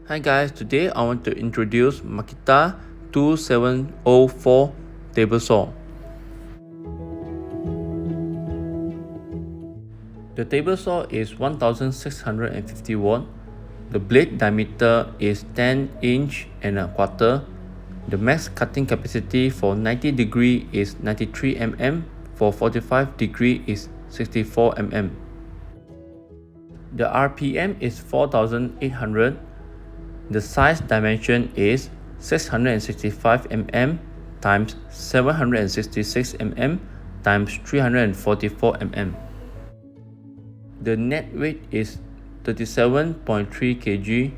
Hi guys, today I want to introduce Makita 2704 table saw. The table saw is 1650 watt. The blade diameter is 10 inch and a quarter. The max cutting capacity for 90 degree is 93 mm, for 45 degree is 64 mm. The RPM is 4800. The size dimension is 665 mm times 766 mm times 344 mm. The net weight is 37.3 kg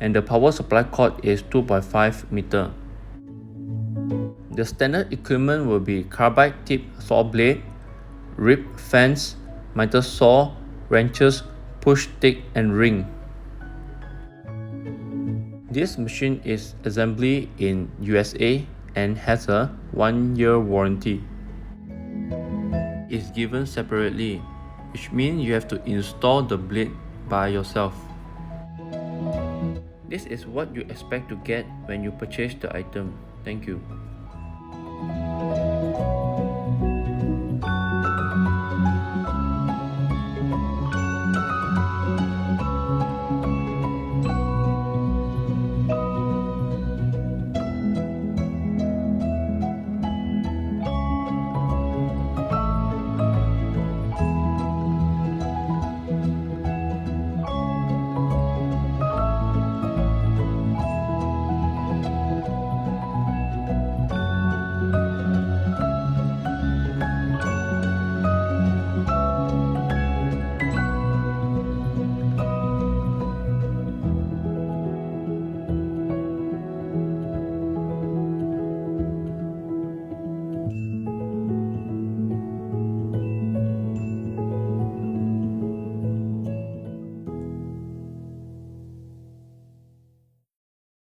and the power supply cord is 2.5 meter. The standard equipment will be carbide-tipped saw blade, rib fence, miter saw, wrenches, push stick and ring. This machine is assembly in USA and has a 1-year warranty. It's given separately, which means you have to install the blade by yourself. This is what you expect to get when you purchase the item. Thank you.